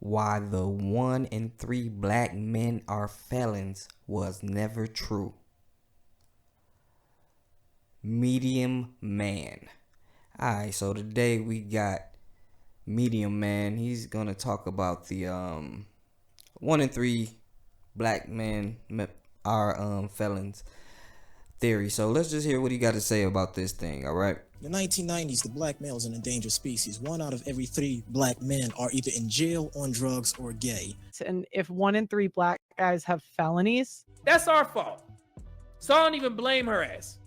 why the 1 in 3 black men are felons was never true. Medium man. Alright, so today we got Medium Man. He's gonna talk about the 1 in 3 black men are felons theory. So let's just hear what he got to say about this thing. All right. In the 1990s, the black male is an endangered species. 1 out of every 3 black men are either in jail, on drugs, or gay. And if 1 in 3 black guys have felonies, that's our fault. So I don't even blame her ass.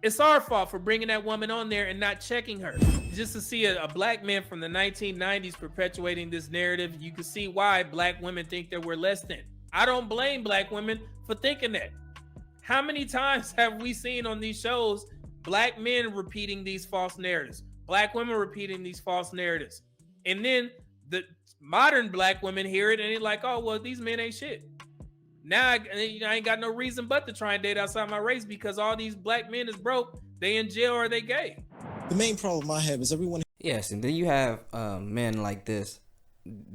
It's our fault for bringing that woman on there and not checking her. Just to see a black man from the 1990s perpetuating this narrative, you can see why black women think that we're less than. I don't blame black women for thinking that. How many times have we seen on these shows black men repeating these false narratives, black women repeating these false narratives, and then the modern black women hear it and they're like, oh, well, these men ain't shit. Now I ain't got no reason but to try and date outside my race because all these black men is broke, they in jail or they gay. The main problem I have is everyone... Yes, and then you have men like this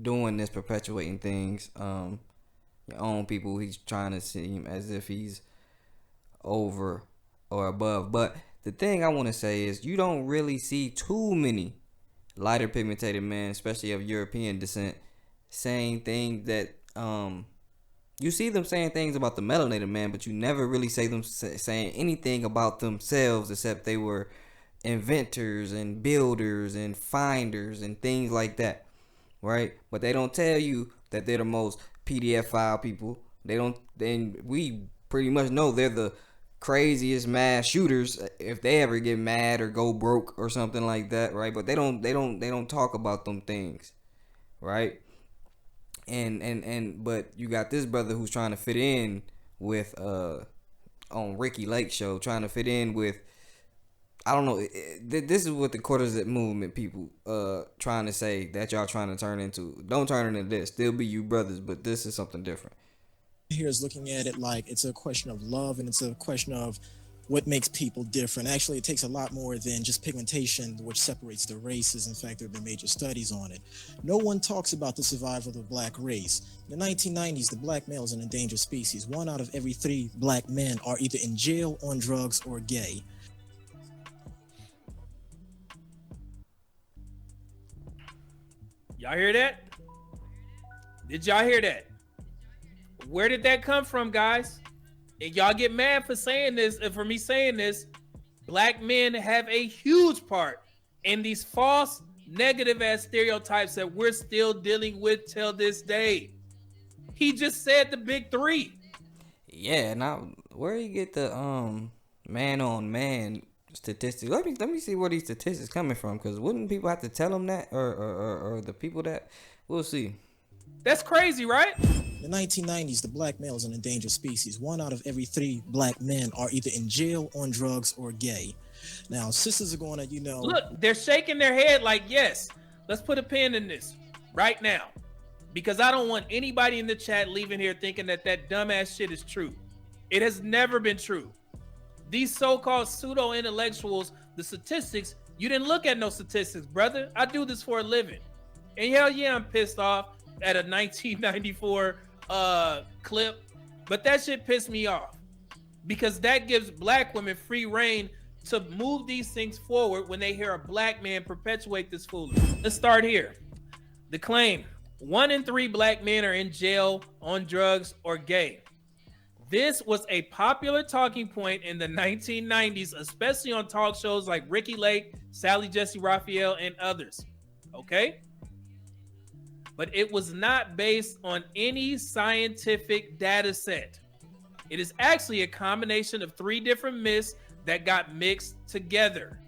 doing this, perpetuating things. Your own people, he's trying to seem as if he's over or above. But the thing I want to say is you don't really see too many lighter pigmented men, especially of European descent, saying things that... You see them saying things about the melanated man, but you never really see them saying anything about themselves except they were inventors and builders and finders and things like that, right? But they don't tell you that they're the most PDF file people. They don't. Then we pretty much know they're the craziest mass shooters if they ever get mad or go broke or something like that, right? But they don't talk about them things, right? But you got this brother who's trying to fit in with on Ricky Lake show, trying to fit in with, I don't know, this is what the quarters movement people trying to say that y'all trying to turn into. Don't turn into this. Still be you brothers, but this is something different. Here is looking at it like it's a question of love and it's a question of what makes people different. Actually, it takes a lot more than just pigmentation, which separates the races. In fact, there have been major studies on it. No one talks about the survival of the black race. In the 1990s, the black male is an endangered species. 1 out of every 3 black men are either in jail, on drugs, or gay. Y'all hear that? Did y'all hear that? Where did that come from, guys? And y'all get mad for saying this, and for me saying this. Black men have a huge part in these false, negative ass stereotypes that we're still dealing with till this day. He just said the big 3. Yeah, now where you get the man on man statistics? Let me see where these statistics coming from, because wouldn't people have to tell them that, or the people that? We'll see. That's crazy, right? In the 1990s, the black male is an endangered species. 1 out of every 3 black men are either in jail, on drugs, or gay. Now, sisters are going to, Look, they're shaking their head like, yes, let's put a pin in this right now. Because I don't want anybody in the chat leaving here thinking that dumbass shit is true. It has never been true. These so-called pseudo-intellectuals, the statistics, you didn't look at no statistics, brother. I do this for a living. And hell yeah, I'm pissed off at a 1994 clip, but that shit pissed me off because that gives black women free reign to move these things forward when they hear a black man perpetuate this foolishness. Let's start here. The claim: 1 in 3 black men are in jail, on drugs, or gay. This was a popular talking point in the 1990s, especially on talk shows like Ricky Lake, Sally Jesse Raphael, and others. Okay? But it was not based on any scientific data set. It is actually a combination of 3 different myths that got mixed together.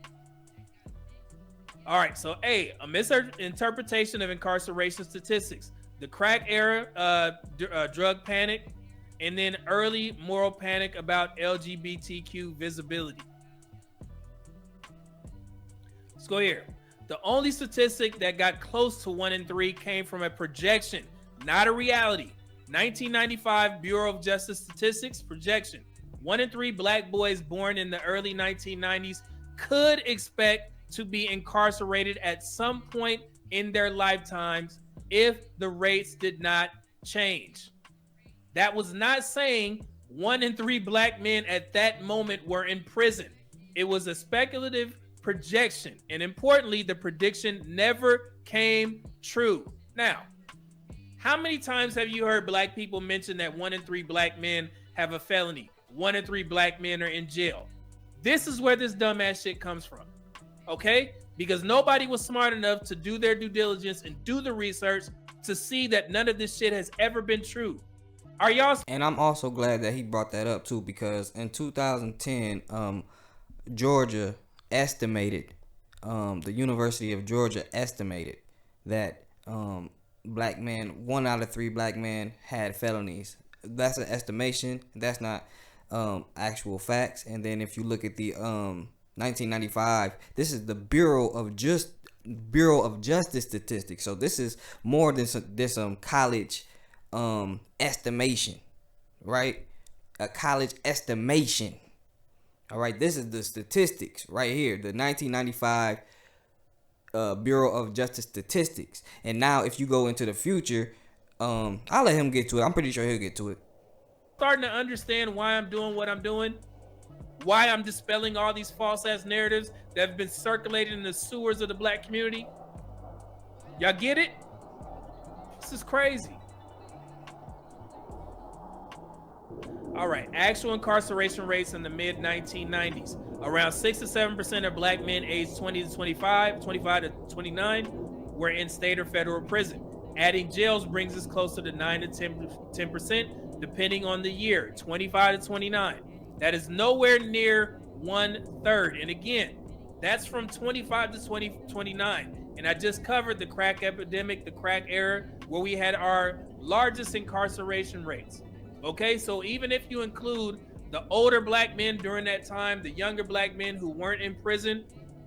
All right, so A, a misinterpretation of incarceration statistics, the crack era drug panic, and then early moral panic about LGBTQ visibility. Let's go here. The only statistic that got close to 1 in 3 came from a projection, not a reality. 1995 Bureau of Justice Statistics projection. 1 in 3 black boys born in the early 1990s could expect to be incarcerated at some point in their lifetimes if the rates did not change. That was not saying 1 in 3 black men at that moment were in prison. It was a speculative projection. And importantly, the prediction never came true. Now, how many times have you heard black people mention that 1 in 3 black men have a felony? 1 in 3 black men are in jail. This is where this dumbass shit comes from. Okay? Because nobody was smart enough to do their due diligence and do the research to see that none of this shit has ever been true. Are y'all? And I'm also glad that he brought that up too, because in 2010, Georgia estimated, the University of Georgia estimated that black men, 1 out of 3 black men had felonies. That's an estimation. That's not actual facts. And then if you look at the 1995, this is the Bureau of Justice statistics. So this is more than some college estimation, right? A college estimation. All right, this is the statistics right here, the 1995 Bureau of Justice statistics. And now if you go into the future, I'll let him get to it. I'm pretty sure he'll get to it. Starting to understand why I'm doing what I'm doing, why I'm dispelling all these false ass narratives that have been circulating in the sewers of the black community. Y'all get it? This is crazy. All right, actual incarceration rates in the mid 1990s. Around 6 to 7% of black men aged 20 to 25, 25 to 29 were in state or federal prison. Adding jails brings us closer to 9 to 10%, depending on the year, 25 to 29. That is nowhere near 1/3. And again, that's from 25 to 29. And I just covered the crack epidemic, the crack era, where we had our largest incarceration rates. Okay, so even if you include the older black men during that time, the younger black men who weren't in prison,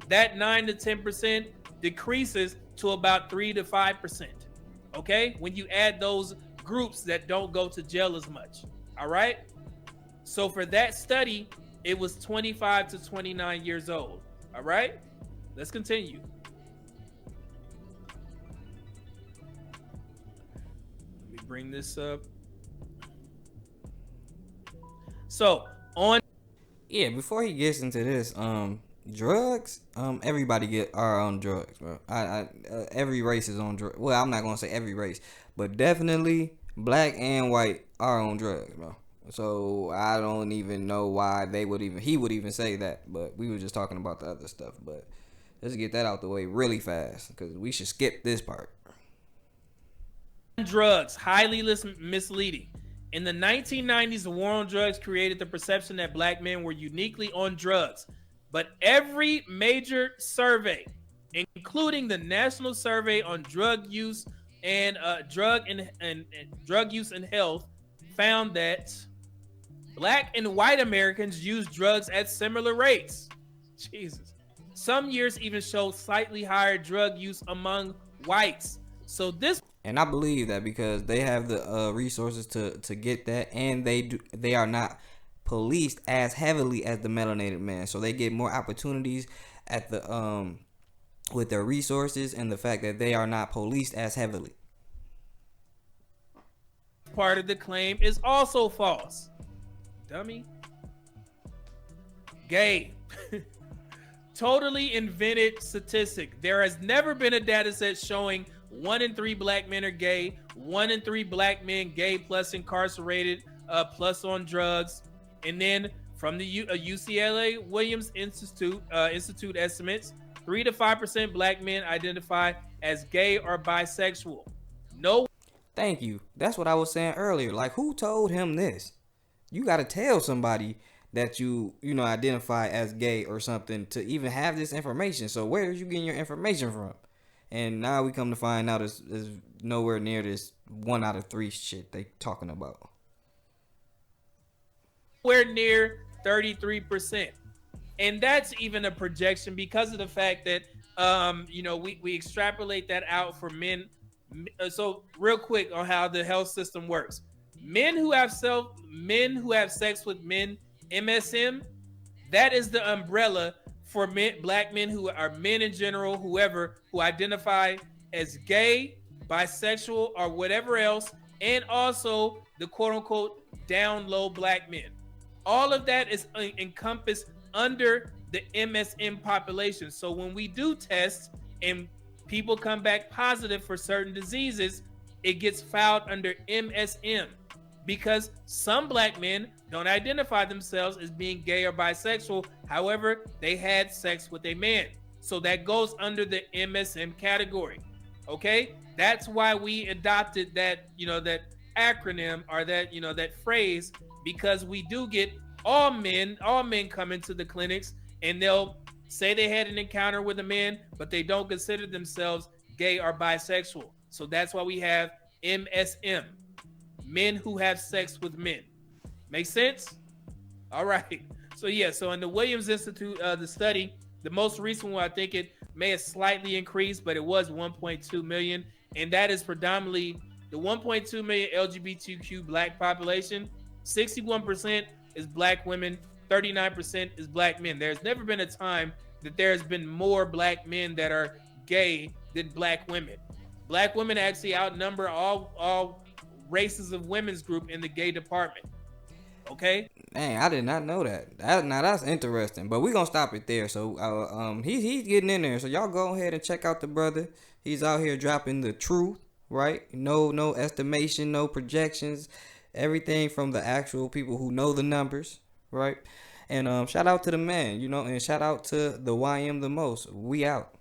that 9 to 10% decreases to about 3 to 5%. Okay, when you add those groups that don't go to jail as much. All right, so for that study, it was 25 to 29 years old. All right, let's continue. Let me bring this up. So on, yeah, before he gets into this, drugs, everybody get our own drugs, bro. Every race is on drugs. Well, I'm not gonna say every race, but definitely black and white are on drugs, bro. So I don't even know why he would even say that, but we were just talking about the other stuff. But let's get that out the way really fast, because we should skip this part. Drugs, highly misleading. In the 1990s, the war on drugs created the perception that black men were uniquely on drugs. But every major survey, including the National Survey on Drug Use and Drug Use and Health, found that black and white Americans use drugs at similar rates. Jesus. Some years even showed slightly higher drug use among whites. So this. And I believe that because they have the resources to get that, and they are not policed as heavily as the melanated man, so they get more opportunities at the with their resources, and the fact that they are not policed as heavily. Part of the claim is also false. Dummy. Gay. Totally invented statistic. There has never been a data set showing 1 in 3 black men are gay, 1 in 3 black men gay plus incarcerated plus on drugs. And then from the UCLA Williams Institute estimates, 3 to 5% black men identify as gay or bisexual. No. Thank you. That's what I was saying earlier. Like, who told him this? You got to tell somebody that you identify as gay or something to even have this information. So where are you getting your information from? And now we come to find out it's nowhere near this 1 out of 3 shit they talking about. Nowhere near 33%. And that's even a projection because of the fact that, we extrapolate that out for men. So real quick on how the health system works. Men who have sex with men, MSM, that is the umbrella for men, black men who are men in general, whoever, who identify as gay bisexual, or whatever else, and also the quote unquote down low black men. All of that is encompassed under the MSM population. So when we do tests and people come back positive for certain diseases, it gets filed under MSM because some black men don't identify themselves as being gay or bisexual. However, they had sex with a man. So that goes under the MSM category. Okay? That's why we adopted that, that acronym, or that, that phrase, because we do get all men come into the clinics and they'll say they had an encounter with a man, but they don't consider themselves gay or bisexual. So that's why we have MSM, men who have sex with men. Make sense? All right. So yeah, so in the Williams Institute, the study, the most recent one, I think it may have slightly increased, but it was 1.2 million. And that is predominantly the 1.2 million LGBTQ black population. 61% is black women, 39% is black men. There's never been a time that there's been more black men that are gay than black women. Black women actually outnumber all races of women's group in the gay department. Okay. Dang, I did not know that. Now that's interesting. But we're gonna stop it there. So he's getting in there. So y'all go ahead and check out the brother. He's out here dropping the truth, right? No estimation, no projections. Everything from the actual people who know the numbers, right? And shout out to the man, and shout out to the YM the most. We out.